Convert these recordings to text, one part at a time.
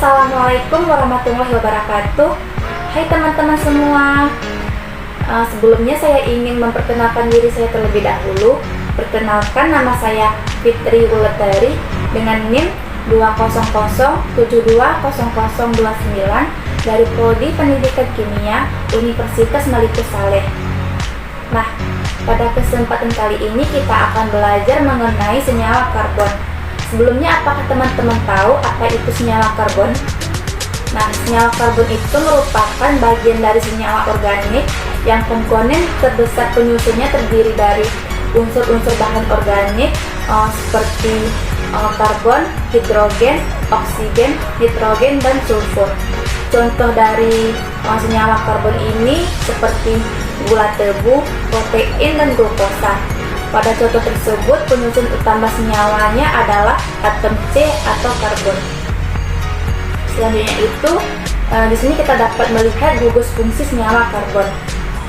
Assalamualaikum warahmatullahi wabarakatuh. Hai teman-teman semua. Sebelumnya saya ingin memperkenalkan diri saya terlebih dahulu. Perkenalkan, nama saya Fitri Wulandari dengan NIM 200720029 dari Prodi Pendidikan Kimia Universitas Maliku Saleh. Nah, pada kesempatan kali ini kita akan belajar mengenai senyawa karbon. Sebelumnya, apakah teman-teman tahu apa itu senyawa karbon? Nah, senyawa karbon itu merupakan bagian dari senyawa organik yang komponen terbesar penyusunnya terdiri dari unsur-unsur bahan organik seperti karbon, hidrogen, oksigen, nitrogen, dan sulfur. Contoh dari senyawa karbon ini seperti gula tebu, protein, dan glukosa. Pada contoh tersebut, penyusun utama senyawanya adalah atom C atau karbon. Selanjutnya itu, di sini kita dapat melihat gugus fungsi senyawa karbon.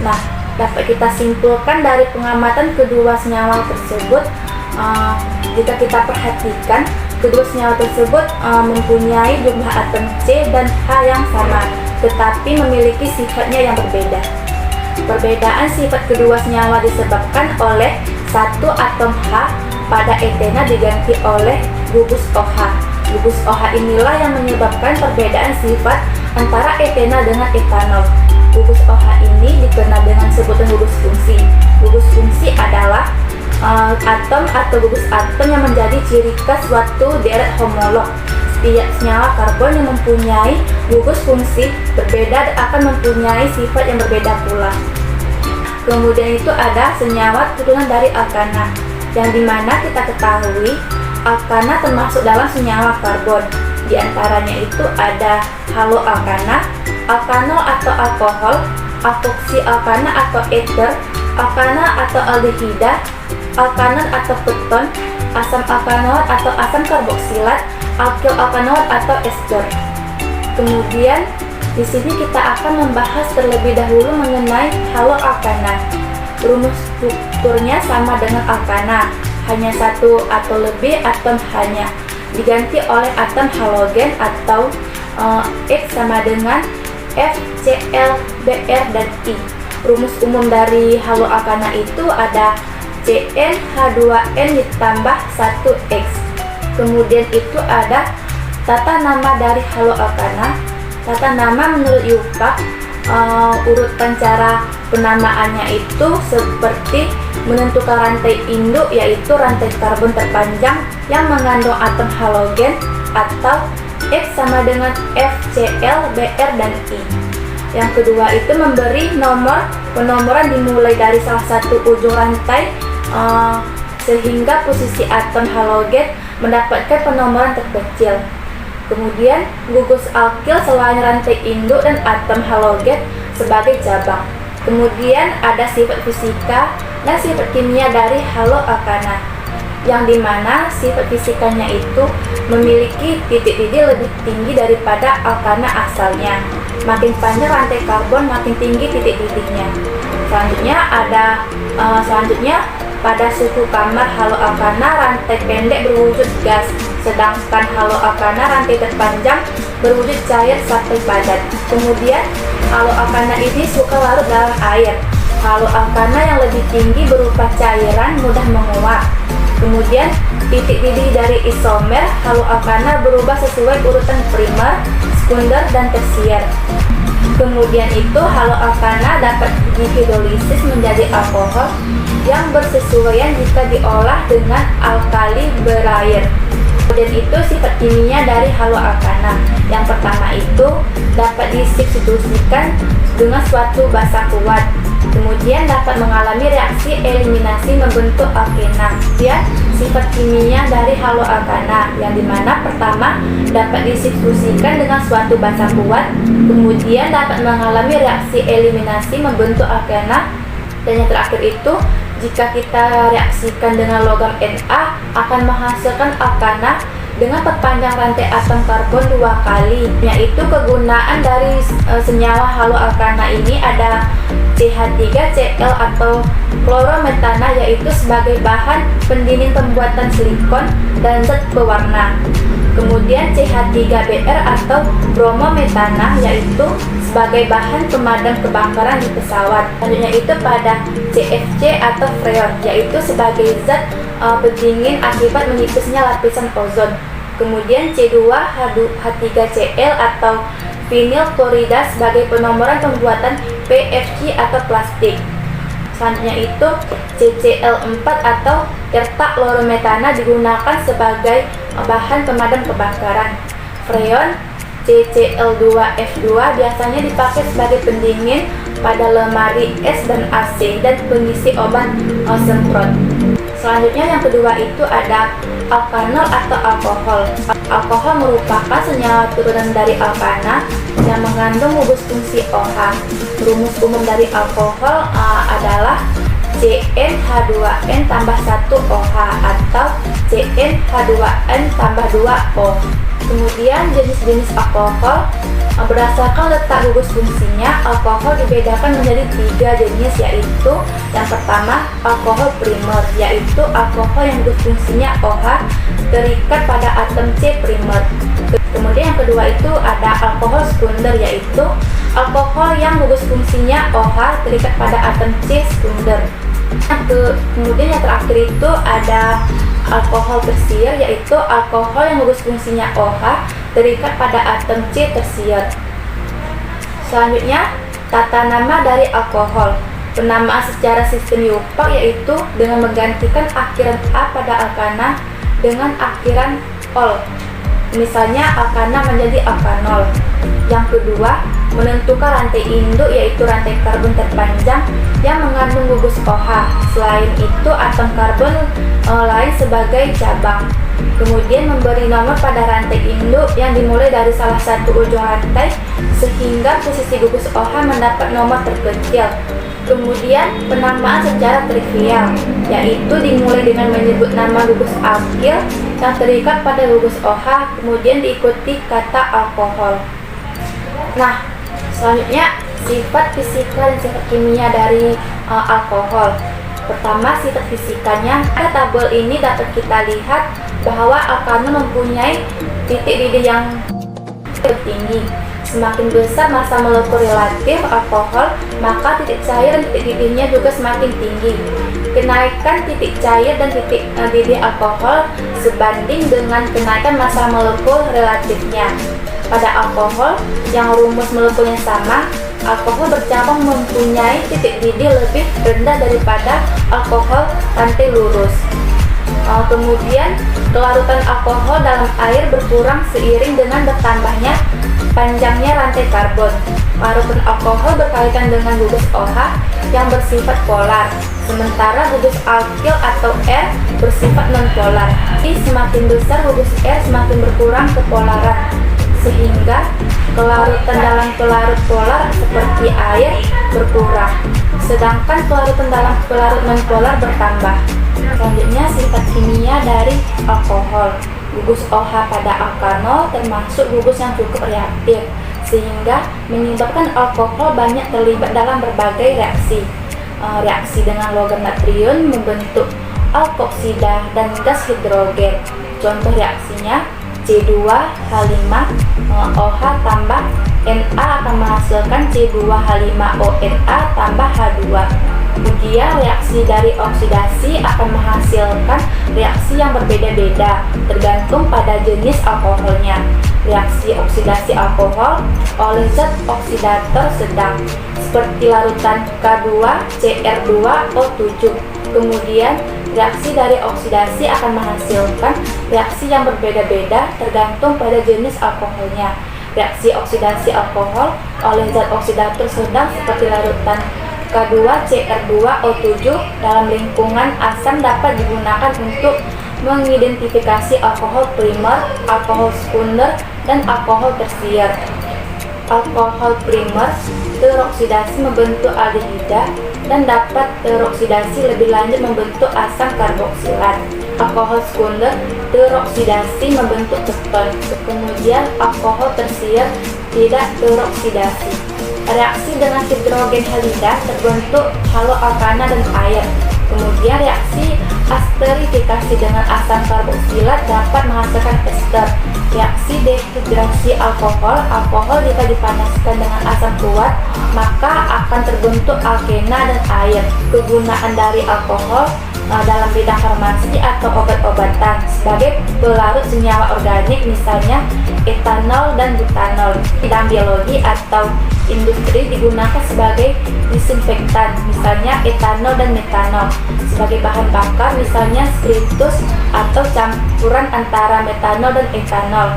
Nah, dapat kita simpulkan dari pengamatan kedua senyawa tersebut. Jika kita perhatikan, kedua senyawa tersebut mempunyai jumlah atom C dan H yang sama, tetapi memiliki sifatnya yang berbeda. Perbedaan sifat kedua senyawa disebabkan oleh satu atom H pada etena diganti oleh gugus OH. Gugus OH inilah yang menyebabkan perbedaan sifat antara etena dengan etanol. Gugus OH ini dikenal dengan sebutan gugus fungsi. Gugus fungsi adalah atom atau gugus atom yang menjadi ciri khas suatu deret homolog. Setiap senyawa karbon yang mempunyai gugus fungsi berbeda akan mempunyai sifat yang berbeda pula. Kemudian itu ada senyawa turunan dari alkana, yang dimana kita ketahui alkana termasuk dalam senyawa karbon. Di antaranya itu ada haloalkana, alkanol atau alkohol, alkoksialkana atau ester, alkana atau aldehida, alkanon atau keton, asam alkanoat atau asam karboksilat, alkyl alkanoat atau ester. Kemudian di sini kita akan membahas terlebih dahulu mengenai haloalkana. Rumus strukturnya sama dengan alkana, hanya satu atau lebih atom H-nya diganti oleh atom halogen atau X sama dengan F, Cl, Br, dan I. Rumus umum dari haloalkana itu ada CnH2n ditambah 1X. Kemudian itu ada tata nama dari haloalkana. Tata nama menurut Yupak, urutan cara penamaannya itu seperti menentukan rantai induk, yaitu rantai karbon terpanjang yang mengandung atom halogen, atau X sama dengan F, Cl, Br, dan I. Yang kedua itu memberi nomor penomoran dimulai dari salah satu ujung rantai sehingga posisi atom halogen mendapatkan penomoran terkecil. Kemudian gugus alkil selain rantai induk dan atom halogen sebagai cabang. Kemudian ada sifat fisika dan sifat kimia dari haloalkana, yang dimana sifat fisikanya itu memiliki titik-titik lebih tinggi daripada alkana asalnya. Makin panjang rantai karbon, makin tinggi titik-titiknya. Selanjutnya pada suhu kamar haloalkana rantai pendek berwujud gas, sedangkan haloalkana rantai terpanjang berwujud cair sampai padat. Kemudian haloalkana ini suka larut dalam air. Haloalkana yang lebih tinggi berupa cairan mudah menguap. Kemudian titik-titik dari isomer haloalkana berubah sesuai urutan primer, sekunder, dan tersier. Kemudian itu haloalkana dapat dihidrolisis menjadi alkohol yang bersesuaian jika diolah dengan alkali berair. Kemudian itu sifat kimia dari haloalkana. Yang pertama itu dapat disubstitusikan dengan suatu basa kuat. Kemudian dapat mengalami reaksi eliminasi membentuk alkena. Kemudian sifat kimia dari haloalkana, yang dimana pertama dapat disubstitusikan dengan suatu basa kuat, kemudian dapat mengalami reaksi eliminasi membentuk alkena, dan yang terakhir itu jika kita reaksikan dengan logam Na akan menghasilkan alkana dengan perpanjang rantai atom karbon 2 kali. Yaitu kegunaan dari senyawa haloalkana ini ada CH3Cl atau klorometana, yaitu sebagai bahan pendingin pembuatan silikon dan zat pewarna. Kemudian CH3Br atau bromometana, yaitu sebagai bahan pemadam kebakaran di pesawat. Selanjutnya itu pada CFC atau freon, yaitu sebagai zat pendingin akibat menipisnya lapisan ozon. Kemudian C2H3Cl atau vinyl klorida sebagai penomoran pembuatan PFC atau plastik. Selanjutnya itu CCl4 atau tertachlorometana digunakan sebagai bahan pemadam kebakaran. Freon CCl2F2 biasanya dipakai sebagai pendingin pada lemari es dan AC dan pengisi obat semprot. Selanjutnya yang kedua itu ada alkanol atau alkohol. Alkohol merupakan senyawa turunan dari alkana yang mengandung gugus fungsi OH. Rumus umum dari alkohol adalah CnH2n tambah 1 OH atau CnH2n tambah 2 O. Kemudian jenis-jenis alkohol berdasarkan letak gugus fungsinya, alkohol dibedakan menjadi 3 jenis, yaitu yang pertama alkohol primer, yaitu alkohol yang gugus fungsinya OH terikat pada atom C primer. Kemudian yang kedua itu ada alkohol sekunder, yaitu alkohol yang gugus fungsinya OH terikat pada atom C sekunder. Kemudian yang terakhir itu ada alkohol tersier, yaitu alkohol yang gugus fungsinya OH terikat pada atom C tersier. Selanjutnya, tata nama dari alkohol. Penamaan secara sistem Yupak yaitu dengan menggantikan akhiran A pada alkana dengan akhiran ol. Misalnya alkana menjadi alkanol. Yang kedua, menentukan rantai induk yaitu rantai karbon terpanjang yang mengandung gugus OH. Selain itu, atom karbon lain sebagai cabang. Kemudian memberi nomor pada rantai induk yang dimulai dari salah satu ujung rantai sehingga posisi gugus OH mendapat nomor terkecil. Kemudian penamaan secara trivial, yaitu dimulai dengan menyebut nama gugus alkil yang terikat pada gugus OH, kemudian diikuti kata alkohol. Nah, selanjutnya sifat fisika dan sifat kimia dari alkohol. Pertama, sifat fisikanya. Pada tabel ini dapat kita lihat bahwa alkanol mempunyai titik didih yang tinggi. Semakin besar massa molekul relatif alkohol, maka titik cair dan titik didihnya juga semakin tinggi. Kenaikan titik cair dan titik didih alkohol sebanding dengan kenaikan massa molekul relatifnya. Pada alkohol yang rumus molekulnya sama, alkohol bercabang mempunyai titik didih lebih rendah daripada alkohol rantai lurus. Kemudian kelarutan alkohol dalam air berkurang seiring dengan bertambahnya panjangnya rantai karbon. Larutan alkohol berkaitan dengan gugus OH yang bersifat polar, sementara gugus alkil atau R bersifat nonpolar. Jadi semakin besar gugus R semakin berkurang kepolaran, sehingga kelarutan dalam pelarut polar seperti air berkurang, sedangkan kelarutan dalam pelarut nonpolar bertambah. Selanjutnya sifat kimia dari alkohol. Gugus OH pada alkanol termasuk gugus yang cukup reaktif, sehingga menyebabkan alkohol banyak terlibat dalam berbagai reaksi. Reaksi dengan logam natrium membentuk alkoksida dan gas hidrogen. Contoh reaksinya C2H5 OH tambah Na akan menghasilkan C2H5ONa tambah H2. Kemudian reaksi dari oksidasi akan menghasilkan reaksi yang berbeda-beda tergantung pada jenis alkoholnya. Reaksi oksidasi alkohol oleh zat oksidator sedang seperti larutan K2CR2O7. Kemudian reaksi dari oksidasi akan menghasilkan reaksi yang berbeda-beda tergantung pada jenis alkoholnya. Reaksi oksidasi alkohol oleh zat oksidator sedang seperti larutan K2CR2O7 dalam lingkungan asam dapat digunakan untuk mengidentifikasi alkohol primer, alkohol sekunder, dan alkohol tersier. Alkohol primer teroksidasi membentuk aldehida dan dapat teroksidasi lebih lanjut membentuk asam karboksilat. Alkohol sekunder teroksidasi membentuk keton. Kemudian alkohol tersier tidak teroksidasi. Reaksi dengan hidrogen halida terbentuk haloalkana dan air. Kemudian reaksi asterifikasi dengan asam karboksilat dapat menghasilkan ester. Reaksi dehidrasi alkohol jika dipanaskan dengan asam kuat, maka akan terbentuk alkena dan air. Kegunaan dari alkohol dalam bidang farmasi atau obat-obatan sebagai pelarut senyawa organik, misalnya etanol dan butanol. Bidang biologi atau industri digunakan sebagai disinfektan, misalnya etanol dan metanol. Sebagai bahan bakar, misalnya spiritus atau campuran antara metanol dan etanol.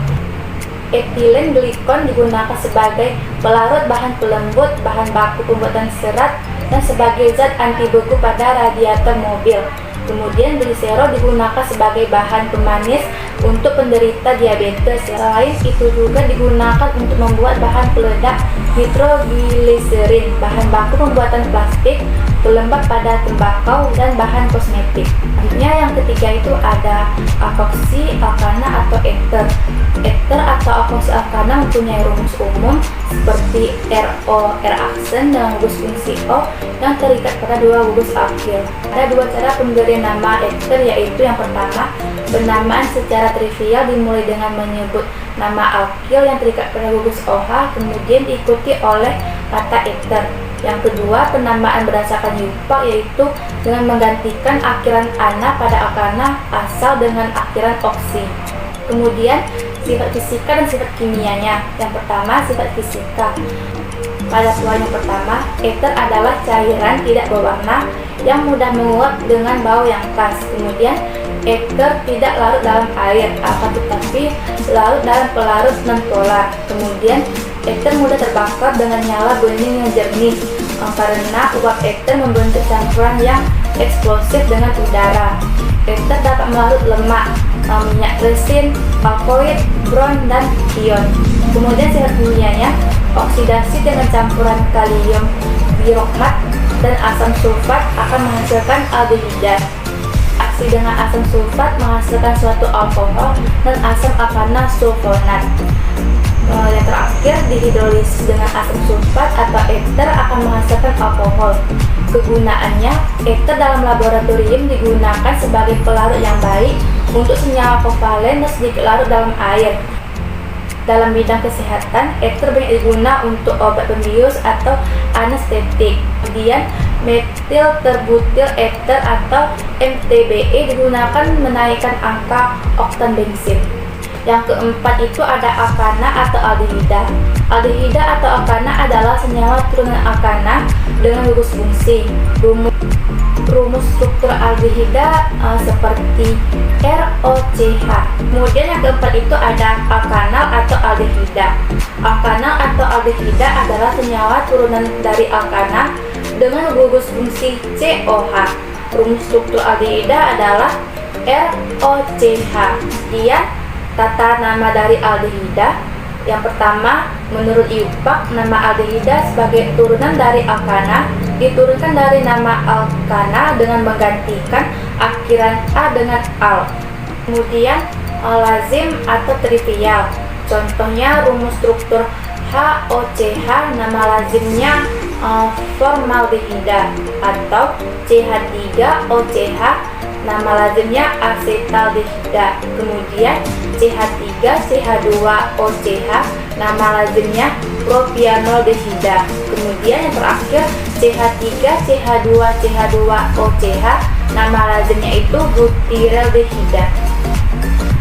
Etilen glikol digunakan sebagai pelarut, bahan pelembut, bahan baku pembuatan serat, dan sebagai zat anti beku pada radiator mobil. Kemudian gliserol digunakan sebagai bahan pemanis untuk penderita diabetes. Selain itu juga digunakan untuk membuat bahan peledak nitrogliserin, bahan baku pembuatan plastik, pelembab pada tembakau, dan bahan kosmetik. Selanjutnya yang ketiga itu ada alkoksi alkana atau ether. Ether atau alkoksi alkana mempunyai rumus umum seperti RO, R-aksen dengan gugus fungsi O yang terikat pada dua gugus alkil. Ada dua cara pemberian nama ether, yaitu yang pertama, penamaan secara trivial dimulai dengan menyebut nama alkil yang terikat pada gugus OH, kemudian diikuti oleh kata ether. Yang kedua, penamaan berdasarkan yupak, yaitu dengan menggantikan akhiran ana pada alkana asal dengan akhiran oksi. Kemudian sifat fisika dan sifat kimianya. Yang pertama, sifat fisika. Pada poin yang pertama, ether adalah cairan tidak berwarna yang mudah menguap dengan bau yang khas. Kemudian ether tidak larut dalam air, akan tetapi larut dalam pelarut non-polar. Kemudian ether mudah terbakar dengan nyala bening yang jernih, karena uap ether membentuk campuran yang eksplosif dengan udara. Ether dapat melarut lemak, minyak resin, alkohol, bron, dan ion. Kemudian sifat kimianya, oksidasi dengan campuran kalium birokmat dan asam sulfat akan menghasilkan aldehida. Aksi dengan asam sulfat menghasilkan suatu alkohol dan asam alkana sulfonat. Yang terakhir, dihidrolisis dengan asam sulfat atau ether akan menghasilkan alkohol. Kegunaannya, ether dalam laboratorium digunakan sebagai pelarut yang baik untuk senyawa kovalen dan sedikit larut dalam air. Dalam bidang kesehatan, ether banyak digunakan untuk obat pembius atau anestetik. Kemudian, metil terbutil ether atau MTBE digunakan menaikkan angka oktan bensin. Yang keempat itu ada alkana atau aldehida. Aldehida atau alkana adalah senyawa turunan alkana dengan gugus fungsi. Rumus struktur aldehida seperti ROCH. Kemudian yang keempat itu ada alkanal atau aldehida. Alkanal atau aldehida adalah senyawa turunan dari alkana dengan gugus fungsi COH. Rumus struktur aldehida adalah ROCH. Dia tata nama dari aldehida. Yang pertama, menurut yupak, nama aldehida sebagai turunan dari alkana diturunkan dari nama alkana dengan menggantikan akhiran A dengan al. Kemudian lazim atau trivial. Contohnya rumus struktur HOCH, nama lazimnya formaldehida, atau CH3OCH, nama lazimnya asetaldehida. Kemudian CH3CH2OCH, nama lazimnya propianoldehida. Kemudian yang terakhir CH3CH2CH2OCH, nama lazimnya itu butyraldehida.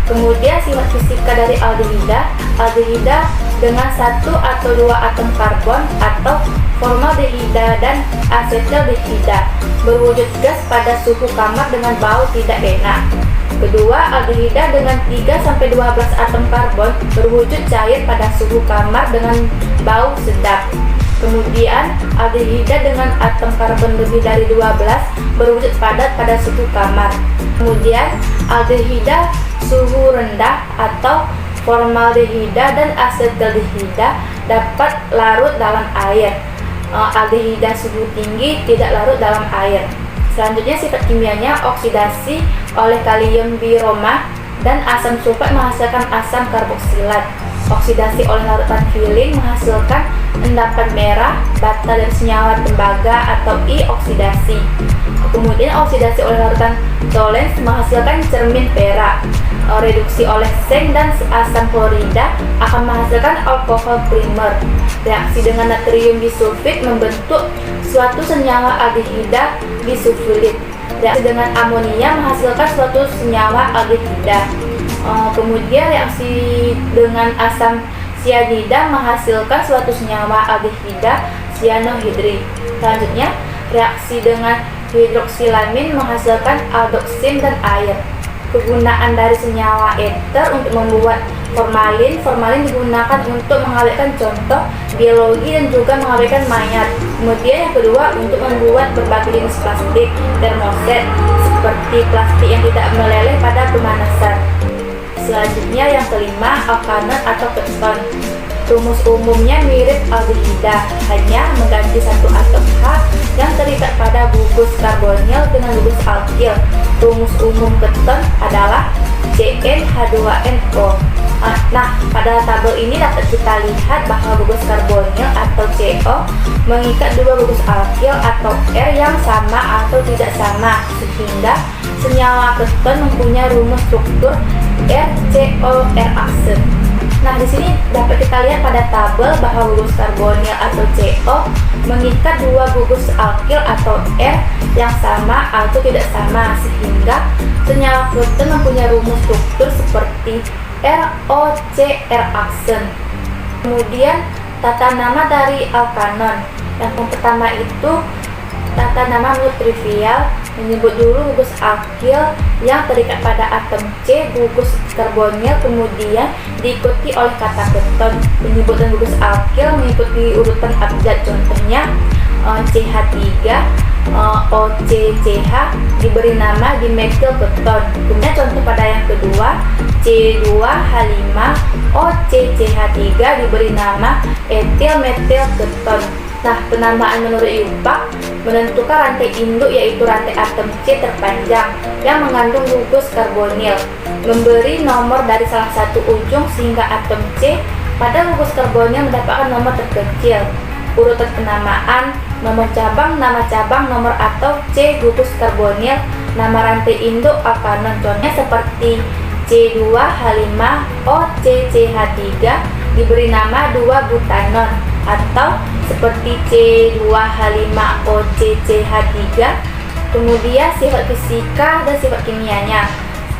Kemudian sifat fisika dari aldehida. Aldehida dengan satu atau dua atom karbon atau formaldehida dan asetaldehida berwujud gas pada suhu kamar dengan bau tidak enak. Kedua, aldehida dengan 3-12 atom karbon berwujud cair pada suhu kamar dengan bau sedap. Kemudian, aldehida dengan atom karbon lebih dari 12 berwujud padat pada suhu kamar. Kemudian, aldehida suhu rendah atau formaldehida dan asetaldehida dapat larut dalam air. Aldehida suhu tinggi tidak larut dalam air. Selanjutnya sifat kimianya, oksidasi oleh kalium biroma dan asam sulfat menghasilkan asam karboksilat. Oksidasi oleh larutan filling menghasilkan endapan merah, bata dan senyawa tembaga atau I-oksidasi. Kemudian oksidasi oleh larutan toluen menghasilkan cermin perak. Reduksi oleh seng dan asam klorida akan menghasilkan alkohol primer. Reaksi dengan natrium bisulfit membentuk suatu senyawa aldehida bisulfilit. Reaksi dengan amonia menghasilkan suatu senyawa aldehida. Kemudian reaksi dengan asam sianida menghasilkan suatu senyawa aldehida sianohidrid. Selanjutnya, reaksi dengan hidroksilamin menghasilkan aldoksin dan air. Kegunaan dari senyawa eter untuk membuat formalin. Formalin digunakan untuk mengawetkan contoh biologi dan juga mengawetkan mayat. Kemudian yang kedua, untuk membuat berbagai jenis plastik termoset seperti plastik yang tidak meleleh pada pemanasan. Selanjutnya yang kelima, alkanon atau keton. Rumus umumnya mirip aldehida, hanya mengganti satu atom H yang terikat pada gugus karbonil dengan gugus alkil. Rumus umum keton adalah CnH2nO. Nah, pada tabel ini dapat kita lihat bahwa gugus karbonil atau CO mengikat dua gugus alkil atau R yang sama atau tidak sama, sehingga senyawa keton mempunyai rumus struktur RCOR-aksen. Nah, di sini dapat kita lihat pada tabel bahwa gugus karbonil atau CO mengikat dua gugus alkil atau R yang sama atau tidak sama, sehingga senyawa keton mempunyai rumus struktur seperti ROCR-aksen. Kemudian tata nama dari alkanon. Yang pertama itu tata nama menurut trivial, menyebut dulu gugus alkil yang terikat pada atom C, gugus karbonil, kemudian diikuti oleh kata keton. Penyebutan gugus alkil mengikuti urutan abjad, contohnya CH3, OCCH diberi nama dimetil keton. Kemudian contoh pada yang kedua, C2H5 OCCH3 diberi nama etil metil keton. Nah, penamaan menurut Yupak menentukan rantai induk, yaitu rantai atom C terpanjang yang mengandung gugus karbonil, memberi nomor dari salah satu ujung sehingga atom C pada gugus karbonil mendapatkan nomor terkecil. Urutan penamaan, nomor cabang, nama cabang, nomor atau C gugus karbonil, nama rantai induk alkanon. Contohnya seperti C2H5 OCCH3 diberi nama 2-butanon, atau seperti C2H5 OCCH3. Kemudian sifat fisika dan sifat kimianya,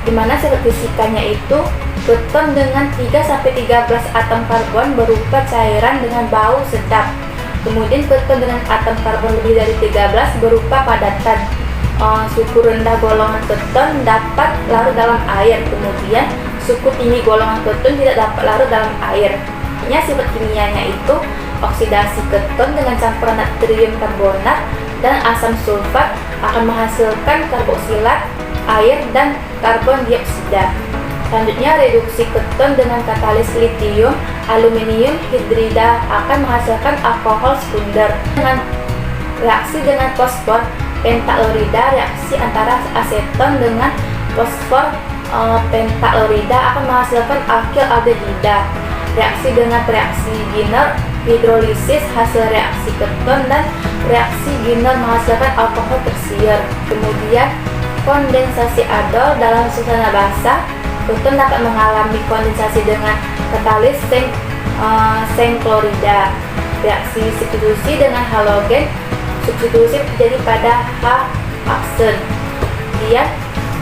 di mana sifat fisikanya itu keton dengan 3-13 atom karbon berupa cairan dengan bau sedap. Kemudian keton dengan atom karbon lebih dari 13 berupa padatan. Suhu rendah golongan keton dapat larut dalam air. Kemudian suhu tinggi golongan keton tidak dapat larut dalam air. Sifat kimianya itu oksidasi keton dengan campuran natrium karbonat dan asam sulfat akan menghasilkan karboksilat, air, dan karbon dioksida. Selanjutnya, reduksi keton dengan katalis litium aluminium hidrida akan menghasilkan alkohol sekunder. Dengan reaksi dengan fosfor pentaklorida, reaksi antara aseton dengan fosfor pentaklorida akan menghasilkan alkil aldehida. Reaksi dengan reaksi Giner, hidrolisis hasil reaksi keton dan reaksi Giner menghasilkan alkohol tersier. Kemudian kondensasi aldol dalam suasana basah, keton dapat mengalami kondensasi dengan katalis seng klorida. Reaksi substitusi dengan halogen, substitusi terjadi pada H-aksen. Kemudian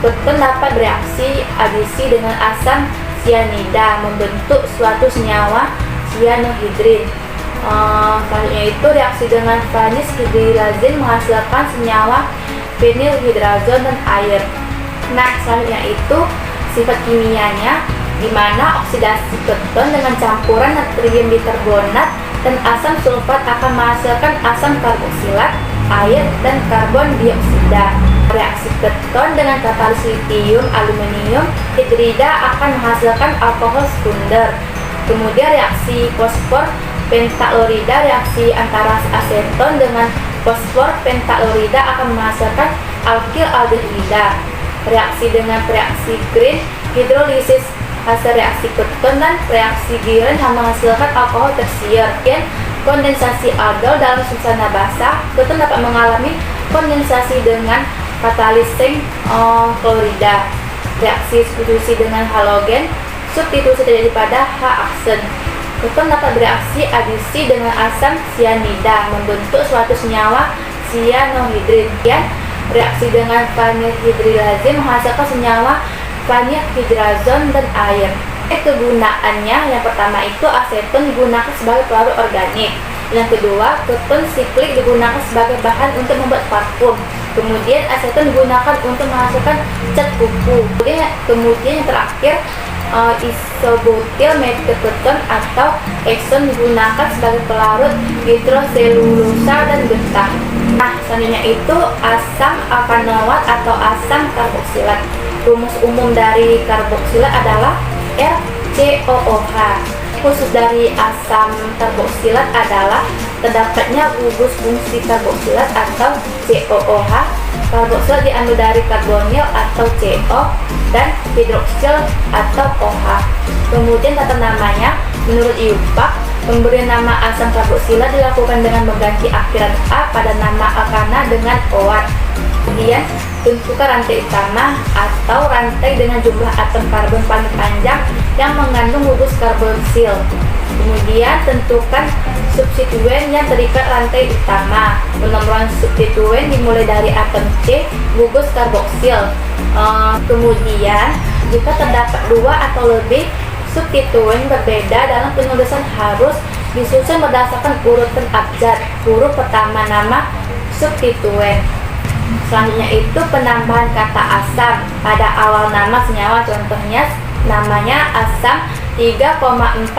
keton dapat bereaksi adisi dengan asam sianida membentuk suatu senyawa sianohidrid. Selanjutnya itu reaksi dengan vanis hidrilazin menghasilkan senyawa vinilhidrazon dan air. Nah, selanjutnya itu sifat kimianya, di mana oksidasi keton dengan campuran natrium bikarbonat dan asam sulfat akan menghasilkan asam karboksilat, air, dan karbon dioksida. Reaksi keton dengan katalis litium aluminium hidrida akan menghasilkan alkohol sekunder. Kemudian reaksi fosfor pentaklorida, reaksi antara aseton dengan fosfor pentaklorida akan menghasilkan alkil aldehida. Reaksi dengan reaksi Green, hidrolisis hasil reaksi keton dan reaksi giren yang menghasilkan alkohol tersier. Dan kondensasi aldol dalam suasana basah, keton dapat mengalami kondensasi dengan katalis zinc klorida. Reaksi substitusi dengan halogen, substitusi terjadi pada H-aksen. Keton dapat bereaksi adisi dengan asam sianida membentuk suatu senyawa sianohidrin. Dan reaksi dengan vanilhidrilase menghasilkan senyawa vanilhidrazon dan air. Kegunaannya, yang pertama itu aseton digunakan sebagai pelarut organik. Yang kedua, keton siklik digunakan sebagai bahan untuk membuat parfum. Kemudian aseton digunakan untuk menghasilkan cat kuku. Kemudian yang terakhir, isobutyl metiketon atau ekson digunakan sebagai pelarut hidroselulosa dan getah. Nah, selanjutnya itu asam alkanoat atau asam karboksilat. Rumus umum dari karboksilat adalah RCOOH. Khusus dari asam karboksilat adalah terdapatnya gugus fungsi karboksilat atau COOH. Karboksilat diambil dari karbonil atau CO dan hidroksil atau OH. Kemudian tata namanya, menurut IUPAC, pemberian nama asam karboksilat dilakukan dengan mengganti akhiran A pada nama alkana dengan OAT. Kemudian tentukan rantai utama atau rantai dengan jumlah atom karbon paling panjang yang mengandung gugus karboksil. Kemudian tentukan substituen yang terikat rantai utama. Penomoran substituen dimulai dari atom C, gugus karboksil. Kemudian jika terdapat dua atau lebih substituen berbeda dalam penulisan harus disusun berdasarkan urutan abjad huruf pertama nama substituen. Selanjutnya itu penambahan kata asam pada awal nama senyawa, contohnya namanya asam 3,4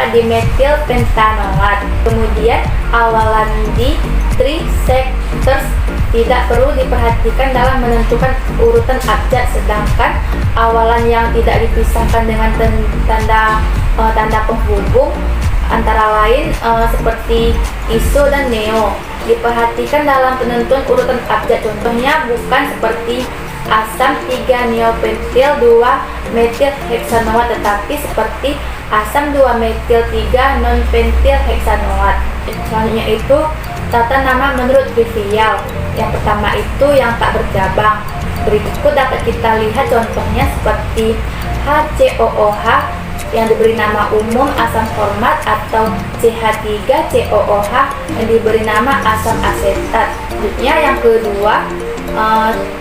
dimetil pentanoat. Kemudian awalan di trisectors tidak perlu diperhatikan dalam menentukan urutan abjad, sedangkan awalan yang tidak dipisahkan dengan tanda penghubung antara lain seperti iso dan neo diperhatikan dalam penentuan urutan abjad. Contohnya bukan seperti asam 3 neopentil 2 metil heksanoat, tetapi seperti asam 2 metil 3 nonpentil heksanoat. Selanjutnya itu tata nama menurut trivial. Yang pertama itu yang tak bercabang. Berikut dapat kita lihat contohnya seperti HCOOH yang diberi nama umum asam format atau CH3COOH yang diberi nama asam asetat. Selanjutnya yang kedua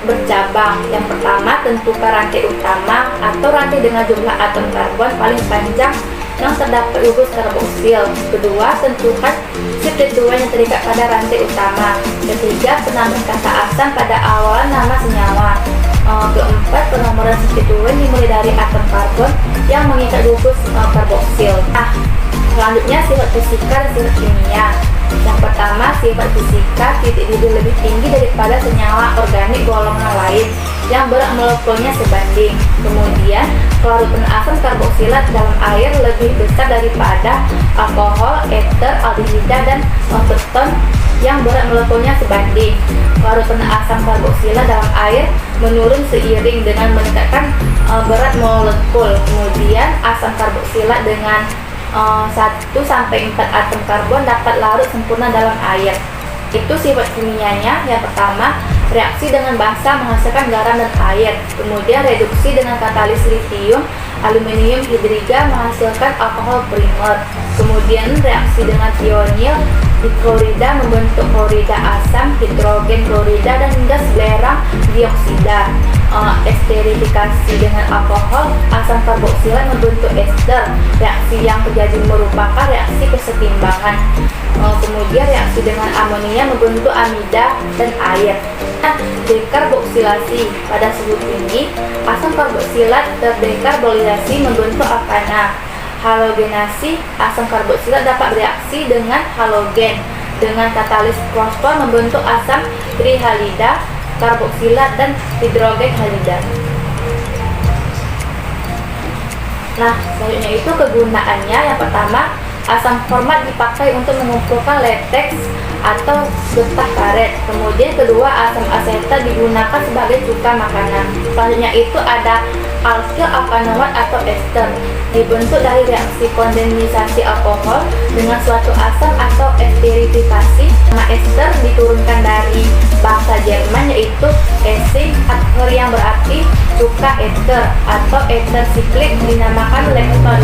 bercabang. Yang pertama tentukan rantai utama atau rantai dengan jumlah atom karbon paling panjang yang terdapat gugus karboksil. Kedua, tentukan substituen yang terikat pada rantai utama. Ketiga, penambahan kata asam pada awal nama senyawa. Keempat, penomoran substituen dimulai dari atom karbon yang mengikat gugus karboksil. Nah, selanjutnya sifat fisika dan sifat kimia. Yang pertama, sifat fisika, titik didih lebih tinggi daripada senyawa organik golongan lain yang berat molekulnya sebanding. Kemudian, kelarutan asam karboksilat dalam air lebih besar daripada alkohol, eter, aldehida, dan keton yang berat molekulnya sebanding. Kelarutan asam karboksilat dalam air menurun seiring dengan meningkatkan berat molekul. Kemudian, asam karboksilat dengan 1-4 atom karbon dapat larut sempurna dalam air. Itu sifat kimianya. Yang pertama, reaksi dengan basa menghasilkan garam dan air. Kemudian reduksi dengan katalis litium aluminium hidriga menghasilkan alkohol primer. Kemudian reaksi dengan ionil diklorida membentuk klorida asam, hidrogen klorida, dan gas belerang dioksida. Esterifikasi dengan alkohol asam karboksilat membentuk ester. Reaksi yang terjadi merupakan reaksi kesetimbangan. Kemudian reaksi dengan amonia membentuk amida dan air. Nah, dekarboksilasi pada suhu tinggi asam karboksilat terdekarbolisasi membentuk alkana. Halogenasi asam karboksilat dapat bereaksi dengan halogen dengan katalis fosfor membentuk asam trihalida, karboksilat, dan hidrogen halida. Nah, selanjutnya itu kegunaannya. Yang pertama, asam format dipakai untuk mengumpulkan lateks atau getah karet. Kemudian kedua, asam asetat digunakan sebagai cuka makanan. Selanjutnya itu ada Alkyl alkanoat atau ester dibentuk dari reaksi kondensasi alkohol dengan suatu asam atau esterifikasi. Nama ester diturunkan dari bahasa Jerman yaitu Essig Adher yang berarti suka ester atau ester siklik dinamakan lekton.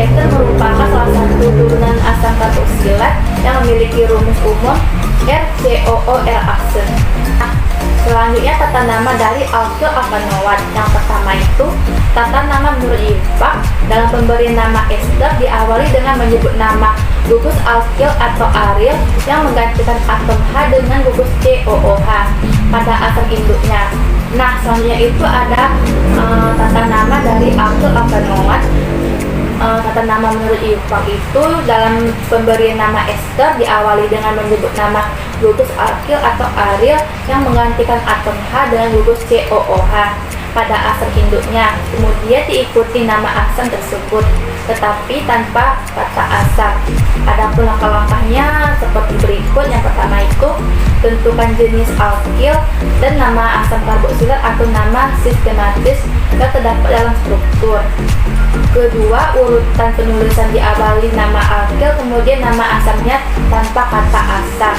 Ester merupakan salah satu turunan asam karboksilat yang memiliki rumus umum RCOOR-aksen. Selanjutnya tata nama dari alkyl alkanoat. Yang pertama itu tata nama menurut Ipak. Dalam pemberian nama ester diawali dengan menyebut nama gugus alkyl atau aryl yang menggantikan atom H dengan gugus COOH pada asam induknya. Nah, selanjutnya itu ada tata nama dari alkyl alkanoat. Tata nama menurut Ipak itu dalam pemberian nama ester diawali dengan menyebut nama gugus alkyl atau aryl yang menggantikan atom H dengan gugus COOH pada asam induknya. Kemudian diikuti nama asam tersebut, tetapi tanpa kata asam. Adapun langkah-langkahnya seperti berikut. Yang pertama itu tentukan jenis alkyl dan nama asam karboksilat atau nama sistematis yang terdapat dalam struktur. Kedua, urutan penulisan diawali nama alkyl kemudian nama asamnya tanpa kata asam.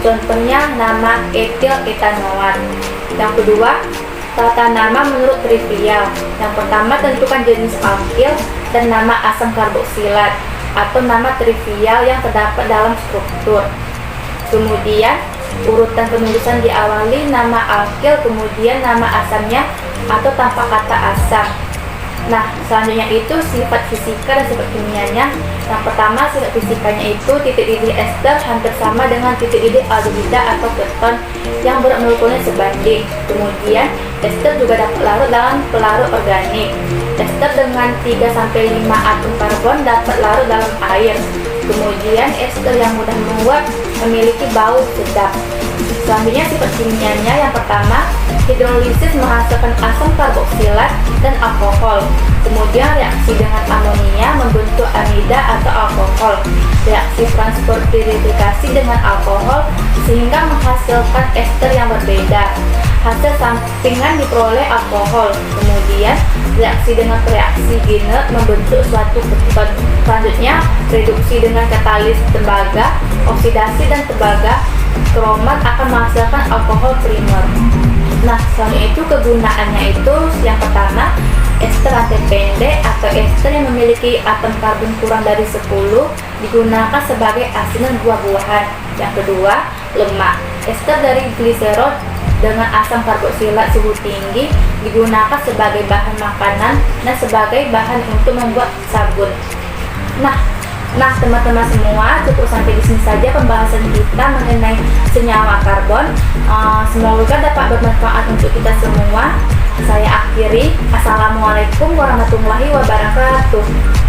Contohnya nama etil etanoat. Yang kedua, tata nama menurut trivial. Yang pertama, tentukan jenis alkyl dan nama asam karboksilat atau nama trivial yang terdapat dalam struktur. Kemudian, urutan penulisan diawali nama alkyl kemudian nama asamnya atau tanpa kata asam. Nah, selanjutnya itu sifat fisika dan sifat kimianya. Yang pertama, sifat fisikanya itu titik didih ester hampir sama dengan titik didih aldehida atau keton yang berat molekulnya sebanding. Kemudian, ester juga dapat larut dalam pelarut organik. Ester dengan 3-5 atom karbon dapat larut dalam air. Kemudian, ester yang mudah menguap memiliki bau sedap. Selanjutnya sifat kimianya. Yang pertama, hidrolisis menghasilkan asam karboksilat dan alkohol. Kemudian reaksi dengan amonia membentuk amida atau alkohol. Reaksi transportirifikasi dengan alkohol sehingga menghasilkan ester yang berbeda. Hasil sampingan diperoleh alkohol. Kemudian reaksi dengan reaksi Ginnert membentuk suatu keton. Selanjutnya reduksi dengan katalis tembaga, oksidasi dan tembaga kromat akan menghasilkan alkohol primer. Nah, selanjutnya itu kegunaannya itu yang pertama, ester rantai pendek atau ester yang memiliki atom karbon kurang dari 10 digunakan sebagai asinan buah-buahan. Yang kedua, lemak. Ester dari gliserol dengan asam karboksilat suhu tinggi digunakan sebagai bahan makanan dan sebagai bahan untuk membuat sabun. Nah, teman-teman semua, cukup sampai di sini saja pembahasan kita mengenai senyawa karbon. Semoga dapat bermanfaat untuk kita semua. Saya akhiri. Assalamualaikum warahmatullahi wabarakatuh.